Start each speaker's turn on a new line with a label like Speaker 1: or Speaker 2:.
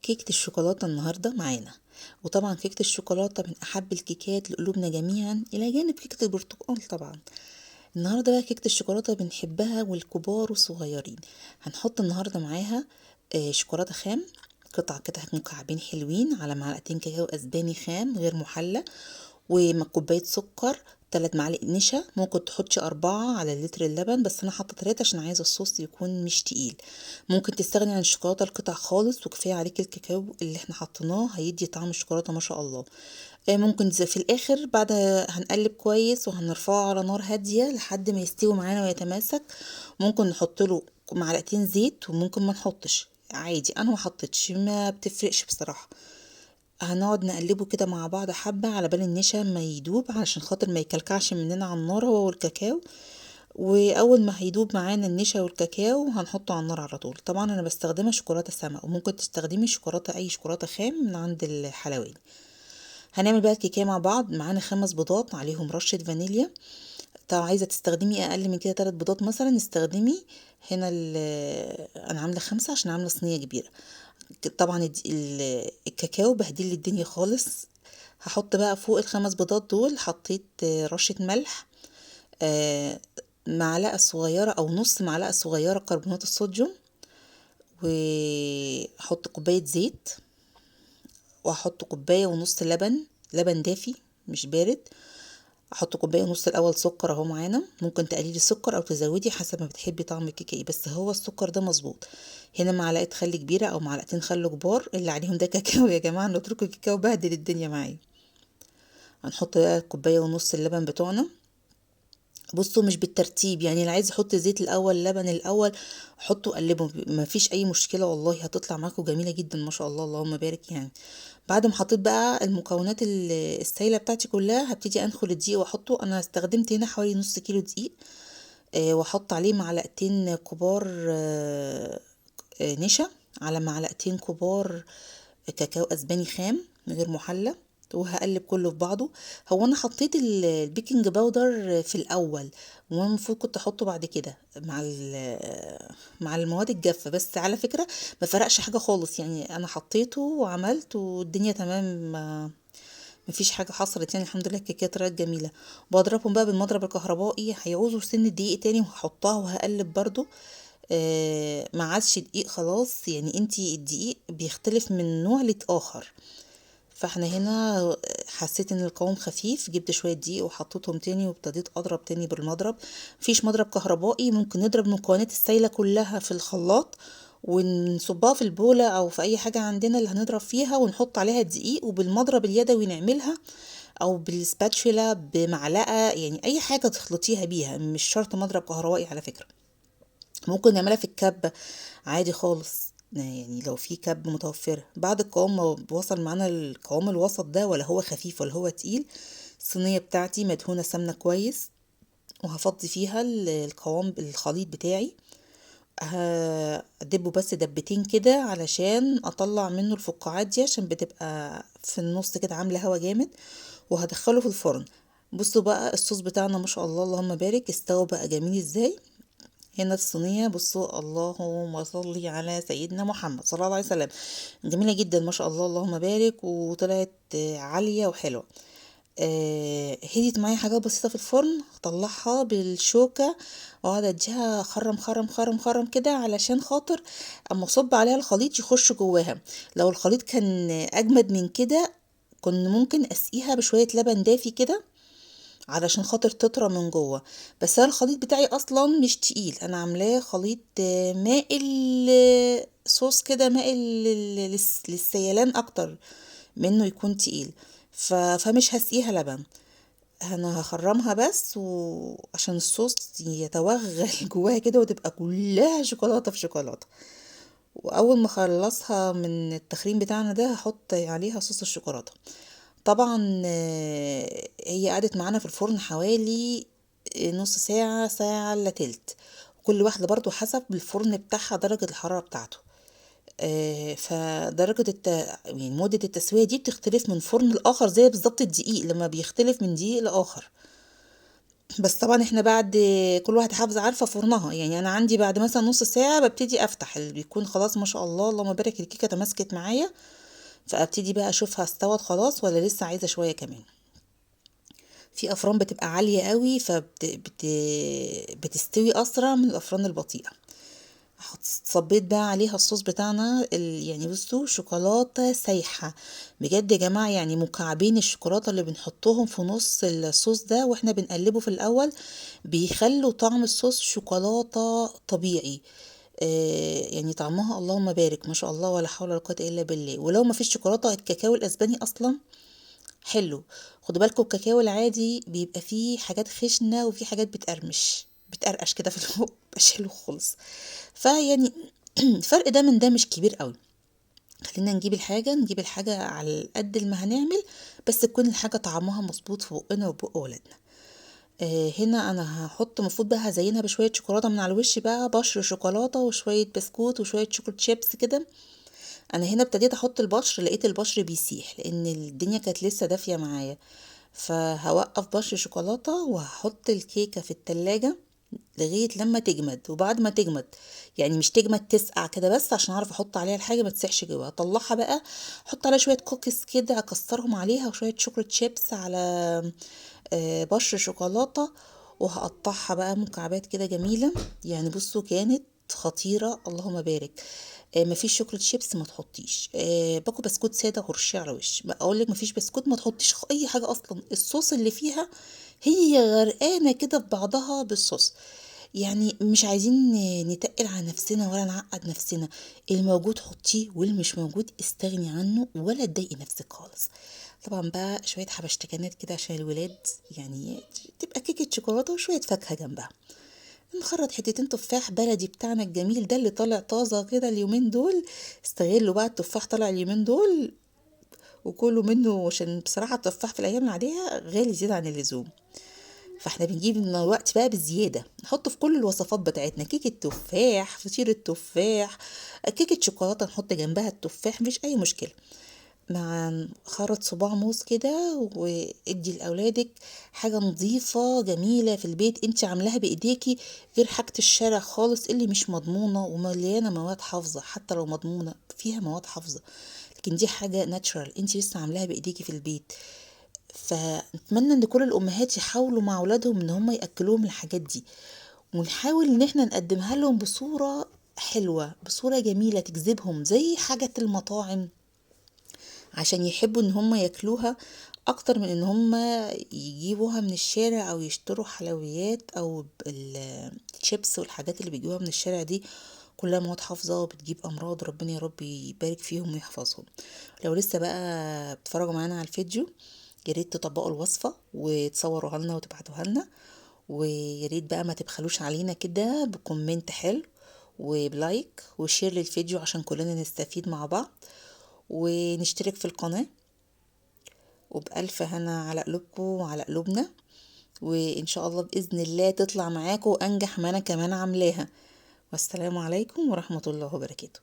Speaker 1: كيكة الشوكولاتة النهاردة معانا. وطبعا كيكة الشوكولاتة من أحب الكيكات لقلوبنا جميعا إلى جانب كيكة البرتقال طبعا. النهاردة بقى كيكة الشوكولاتة بنحبها والكبار والصغيرين. هنحط النهاردة معاها شوكولاتة خام، قطع كده مكعبين حلوين، على معلقتين كاكاو اسباني خام غير محلى، وكوباية سكر، 3 معالق نشا. ممكن تحطي 4 على لتر اللبن، بس انا حاطه 3 عشان عايزه الصوص يكون مش تقيل. ممكن تستغني عن الشوكولاته القطع خالص، وكفايه عليك الكاكاو اللي احنا حطيناه هيدي طعم الشوكولاته ما شاء الله. ممكن زي في الاخر بعد هنقلب كويس وهنرفعه على نار هاديه لحد ما يستوي معانا ويتماسك. ممكن نحط له معلقتين زيت، وممكن ما نحطش عادي، انا ما حطيتش، ما بتفرقش بصراحه. هنقعد نقلبه كده مع بعض حبة على بال النشا ما يدوب، علشان خاطر ما يكلكعش مننا على النار هو والكاكاو. واول ما هيدوب معانا النشا والكاكاو هنحطه على النار على طول. طبعا انا بستخدمها شوكولاته سما، وممكن تستخدمي شوكولاته، اي شوكولاته خام من عند الحلواني. هنعمل بقى الكيكه مع بعض. معانا 5 بيضات عليهم رشه فانيليا. طب عايزه تستخدمي اقل من كده 3 بيضات مثلا استخدمي. هنا انا عامله 5 عشان عامله صينيه كبيره. طبعا الكاكاو بهدل لي الدنيا خالص. هحط بقى فوق ال5 بيضات دول، حطيت رشة ملح، آه، معلقة صغيرة او نص معلقة صغيرة كربونات الصوديوم، وهحط كوباية زيت، وهحط كوباية ونص لبن، لبن دافي مش بارد. احط كوبايه ونص الاول سكر اهو معانا. ممكن تقللي السكر او تزودي حسب ما بتحبي طعم الكيكه ايه، بس هو السكر ده مظبوط. هنا معلقه خل كبيره او معلقتين خل كبار اللي عليهم ده كاكاو يا جماعه، نتركوا الكاكاو بهدل الدنيا معايا. هنحط بقى كوبايه ونص اللبن بتوعنا. بصوا مش بالترتيب، يعني اللي عايز يحط زيت الاول لبن الاول حطوا قلبوا، ما فيش اي مشكله والله، هتطلع معاكم جميله جدا ما شاء الله اللهم بارك يعني. بعد ما حطيت بقى المكونات السايله بتاعتي كلها، هبتدي انخل الدقيق واحطه. انا استخدمت هنا حوالي نص كيلو دقيق، واحط عليه معلقتين كبار نشا، على معلقتين كبار كاكاو اسباني خام غير محلى، وهقلب كله في بعضه. هو انا حطيت البيكنج باودر في الاول، وانا المفروض كنت احطه بعد كده مع مع المواد الجافه، بس على فكره ما فرقش حاجه خالص، يعني انا حطيته وعملت والدنيا تمام، مفيش حاجه حصلت يعني الحمد لله. الكيكه طلعت جميله. بضربهم بقى بالمضرب الكهربائي، هيعوزوا سن دقيق تاني وهحطها وهقلب برضو. ما عادش دقيق خلاص، يعني انتي الدقيق بيختلف من نوع لآخر. فاحنا هنا حسيت ان القوام خفيف، جبت شويه دقيق وحطيتهم تاني وابتديت اضرب تاني بالمضرب. مفيش مضرب كهربائي، ممكن نضرب المكونات السايله كلها في الخلاط ونصبها في البوله او في اي حاجه عندنا اللي هنضرب فيها، ونحط عليها الدقيق وبالمضرب اليدوي نعملها، او بالسباتشولا بمعلقه، يعني اي حاجه تخلطيها بيها، مش شرط مضرب كهربائي على فكره. ممكن نعملها في الكبة عادي خالص، يعني لو في كب متوفرة. بعد القوام ما وصل معانا القوام الوسط ده، ولا هو خفيف ولا هو تقيل، الصينية بتاعتي مدهونة سمنة كويس، وهفضي فيها القوام الخليط بتاعي. هدبه بس دبتين كده علشان اطلع منه الفقاعات دي، عشان بتبقى في النص كده عاملة هوا جامد، وهدخله في الفرن. بصوا بقى الصوص بتاعنا ما شاء الله اللهم بارك استوى بقى جميل ازاي. هنا الصينية بصوا، اللهم صل على سيدنا محمد صلى الله عليه وسلم، جميلة جدا ما شاء الله اللهم بارك، وطلعت عالية وحلوة. هديت معايا حاجات بسيطة في الفرن، هطلعها بالشوكة واقعد اديها خرم خرم خرم خرم كده، علشان خاطر اما اصب عليها الخليط يخش جواها. لو الخليط كان اجمد من كده كنت ممكن اسقيها بشوية لبن دافي كده علشان خاطر تطرى من جوه. بس انا الخليط بتاعي اصلا مش تقيل، انا عاملاه خليط مائل، صوص كده مائل للسيلان اكتر منه يكون تقيل. فمش هسقيها لبن، انا هخرمها بس وعشان الصوص يتوغل جواها كده وتبقى كلها شوكولاته في شوكولاته. واول ما اخلصها من التخريم بتاعنا ده هحط عليها صوص الشوكولاته. طبعا هي قعدت معانا في الفرن حوالي نص ساعة، ساعة الا تلت، كل واحدة برضو حسب الفرن بتاعها درجة الحرارة بتاعته. فدرجة يعني مدة التسوية دي بتختلف من فرن لآخر، زي بالظبط الدقيق لما بيختلف من دقيق لآخر. بس طبعا احنا بعد كل واحد حافظة عارفة فرنها، يعني انا عندي بعد مثلا نص ساعة ببتدي افتح اللي بيكون خلاص ما شاء الله اللهم بارك الكيكة تماسكت معايا، فابتدي بقى اشوفها استوت خلاص ولا لسه عايزة شوية كمان. في افران بتبقى عالية قوي بتستوي اسرع من الافران البطيئة. صبيت بقى عليها الصوص بتاعنا يعني بصوا شوكولاتة سايحة بجد يا جماعة، يعني مكعبين الشوكولاتة اللي بنحطهم في نص الصوص ده واحنا بنقلبه في الاول بيخلوا طعم الصوص شوكولاتة طبيعي. يعني طعمها اللهم بارك ما شاء الله ولا حول ولا قوة الا بالله. ولو ما فيش شوكولاتة الكاكاو الاسباني اصلا حلو. خدوا بالكم الكاكاو العادي بيبقى فيه حاجات خشنة وفيه حاجات بتقرقش كده في البق مش حلو خالص. فيعني الفرق ده من ده مش كبير قوي. خلينا نجيب الحاجة على قد ما هنعمل، بس تكون الحاجة طعمها مظبوط في بقنا وبق ولادنا. هنا انا هحط المفروض بقى هزينها بشوية شوكولاتة من على الوش بقى، بشر شوكولاتة وشوية بسكوت وشوية شوكولات شيبس كده. انا هنا ابتديت احط البشر لقيت البشر بيسيح لان الدنيا كانت لسه دافية معايا، فهوقف بشر شوكولاتة وهحط الكيكة في التلاجة لغاية لما تجمد. وبعد ما تجمد يعني مش تجمد تسقع كده بس عشان اعرف احط عليها الحاجة ما تسيحش جواها، اطلعها بقى احط عليها شوية كوكيز كده اكسرهم عليها وشوية شوكولات شيبس على بشر شوكولاتة، وهقطعها بقى مكعبات كده جميلة. يعني بصوا كانت خطيرة اللهم بارك. مفيش شوكولات شيبس ما تحطيش، باكو بسكوت ساده غرشيه على وش، اقول لك مفيش بسكوت ما تحطيش اي حاجه اصلا، الصوص اللي فيها هي غرقانه كده في بعضها بالصوص. يعني مش عايزين نتقل على نفسنا ولا نعقد نفسنا، الموجود حطيه واللي مش موجود استغني عنه ولا تضايقي نفسك خالص. طبعا بقى شويه حبشتكنات كده عشان الولاد، يعني تبقى كيكه شوكولاته وشويه فاكهه جنبها. نخرط حتتين تفاح بلدي بتاعنا الجميل ده اللي طالع طازة كده اليومين دول، استغلوا بقى التفاح طالع اليومين دول وكلوا منه، عشان بصراحة التفاح في الأيام العادية غالي زيادة عن اللزوم. فاحنا بنجيب من الوقت بقى بزيادة نحطه في كل الوصفات بتاعتنا، كيكة تفاح، فطيرة تفاح، كيكة شوكولاتة نحط جنبها التفاح مفيش أي مشكلة. مع خرط صباع موز كده وادي لاولادك حاجه نظيفه جميله في البيت انت عاملاها بايديكي، غير حاجه الشارع خالص اللي مش مضمونه ومليانه مواد حافظه، حتى لو مضمونه فيها مواد حافظه، لكن دي حاجه ناتشرال انت لسه عاملاها بايديكي في البيت. فنتمنى ان كل الامهات يحاولوا مع اولادهم ان هم ياكلوهم الحاجات دي، ونحاول ان احنا نقدمها لهم بصوره حلوه بصوره جميله تجذبهم زي حاجه المطاعم، عشان يحبوا ان هم ياكلوها اكتر من ان هم يجيبوها من الشارع او يشتروا حلويات او الشيبس والحاجات اللي بيجيبوها من الشارع دي كلها مواد حافظة وبتجيب امراض، ربنا يا رب يبارك فيهم ويحفظهم. لو لسه بقى بتتفرجوا معانا على الفيديو ياريت تطبقوا الوصفة وتصوروها لنا وتبعتوها لنا، وياريت بقى ما تبخلوش علينا كده بكومنت حلو وبلايك وشير للفيديو عشان كلنا نستفيد مع بعض، ونشترك في القناة. وبألف هنا على قلوبكم وعلى قلوبنا، وإن شاء الله بإذن الله تطلع معاكم أنجح ما أنا كمان عاملاها. والسلام عليكم ورحمة الله وبركاته.